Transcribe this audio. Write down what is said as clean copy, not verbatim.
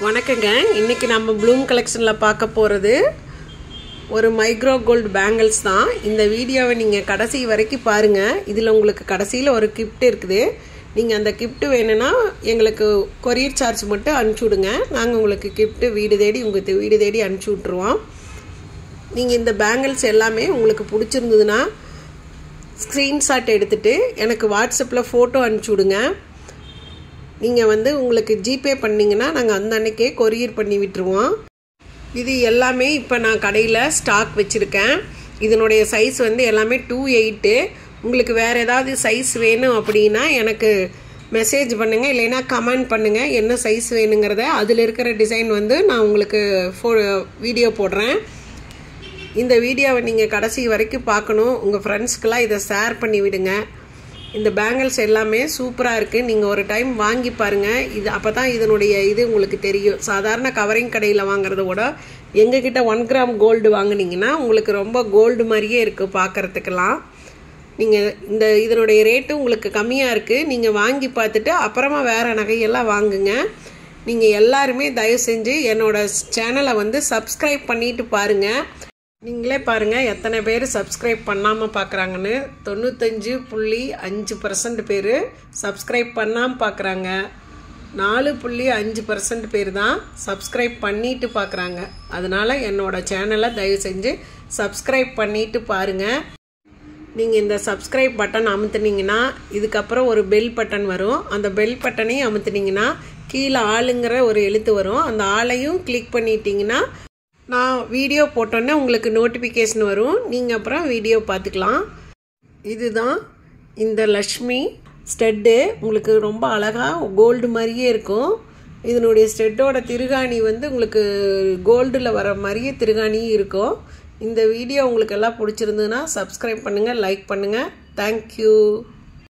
வணக்கங்க. இன்னைக்கு நம்ம ப்ளூம் கலெக்ஷன்ல பார்க்க போறது ஒரு மைக்ரோ கோல்ட் பேங்கிள்ஸ் தான். இந்த வீடியோவை நீங்க கடைசி வரைக்கும் பாருங்க. இதுல உங்களுக்கு கடைசியில ஒரு கிஃப்ட் இருக்குது. நீங்க அந்த கிஃப்ட் வேணும்னா எங்களுக்கு கொரியர் சார்ஜ் மட்டும் அனுப்பிச்சு விடுங்க. நாங்க உங்களுக்கு கிஃப்ட் வீடு தேடி அனுப்பிச்சு விட்டுருவோம். நீங்க இந்த பேங்கிள்ஸ் எல்லாமே உங்களுக்கு பிடிச்சிருந்ததுன்னா ஸ்கிரீன்ஷாட் எடுத்துட்டு எனக்கு வாட்ஸ்அப்ல போட்டோ அனுப்பிச்சு விடுங்க. நீங்கள் உங்களுக்கு ஜிபே பண்ணிங்கன்னா நாங்கள் அந்த அன்னைக்கே கொரியர் பண்ணி விட்டுருவோம். இது எல்லாமே இப்போ நான் கடையில் ஸ்டாக் வச்சுருக்கேன். இதனுடைய சைஸ் எல்லாமே 2/8. உங்களுக்கு வேறு ஏதாவது சைஸ் வேணும் அப்படின்னா எனக்கு மெசேஜ் பண்ணுங்கள், இல்லைன்னா கமெண்ட் பண்ணுங்கள் என்ன சைஸ் வேணுங்கிறத. அதில் இருக்கிற டிசைன் நான் உங்களுக்கு வீடியோ போடுறேன். இந்த வீடியோவை நீங்கள் கடைசி வரைக்கும் பார்க்கணும். உங்கள் ஃப்ரெண்ட்ஸ்க்கெல்லாம் இதை ஷேர் பண்ணி விடுங்க. இந்த பேங்கிள்ஸ் எல்லாமே சூப்பராக இருக்குது. நீங்கள் ஒரு டைம் வாங்கி பாருங்கள். இது அப்போ தான் இதனுடைய இது உங்களுக்கு தெரியும். சாதாரண கவரிங் கடையில் வாங்குறத விட எங்ககிட்ட 1 கிராம் கோல்டு வாங்கினீங்கன்னா உங்களுக்கு ரொம்ப கோல்டு மாதிரியே இருக்குது பார்க்குறதுக்கெல்லாம். நீங்கள் இதனுடைய ரேட்டு உங்களுக்கு கம்மியாக இருக்குது. நீங்கள் வாங்கி பார்த்துட்டு அப்புறமா வேறு நகையெல்லாம் வாங்குங்க. நீங்கள் எல்லாருமே தயவு செஞ்சு என்னோட சேனலை சப்ஸ்கிரைப் பண்ணிட்டு பாருங்கள். நீங்களே பாருங்கள் எத்தனை பேர் சப்ஸ்கிரைப் பண்ணாமல் பார்க்குறாங்கன்னு. 95.5% பேர் சப்ஸ்கிரைப் பண்ணாமல் பார்க்குறாங்க. 4.5% பேர் தான் சப்ஸ்கிரைப் பண்ணிட்டு பார்க்குறாங்க. அதனால் என்னோட சேனலை தயவு செஞ்சு சப்ஸ்கிரைப் பண்ணிட்டு பாருங்கள். நீங்கள் இந்த சப்ஸ்கிரைப் பட்டன் அமுத்துனீங்கன்னா இதுக்கப்புறம் ஒரு பெல் பட்டன் வரும். அந்த பெல் பட்டனையும் அமுத்துனீங்கன்னா கீழே ஆளுங்கிற ஒரு எழுத்து வரும். அந்த ஆளையும் கிளிக் பண்ணிட்டீங்கன்னா நான் வீடியோ போட்டோன்னே உங்களுக்கு நோட்டிஃபிகேஷன் வரும். நீங்கள் அப்புறம் வீடியோ பார்த்துக்கலாம். இதுதான் இந்த லக்ஷ்மி ஸ்டெட்டு. உங்களுக்கு ரொம்ப அழகாக கோல்டு மாதிரியே இருக்கும். இதனுடைய ஸ்டெட்டோட திருகாணி உங்களுக்கு கோல்டில் வர மாதிரியே திருகாணியும் இருக்கும். இந்த வீடியோ உங்களுக்கு எல்லாம் பிடிச்சிருந்ததுன்னா சப்ஸ்கிரைப் பண்ணுங்கள், லைக் பண்ணுங்கள். தேங்க்யூ.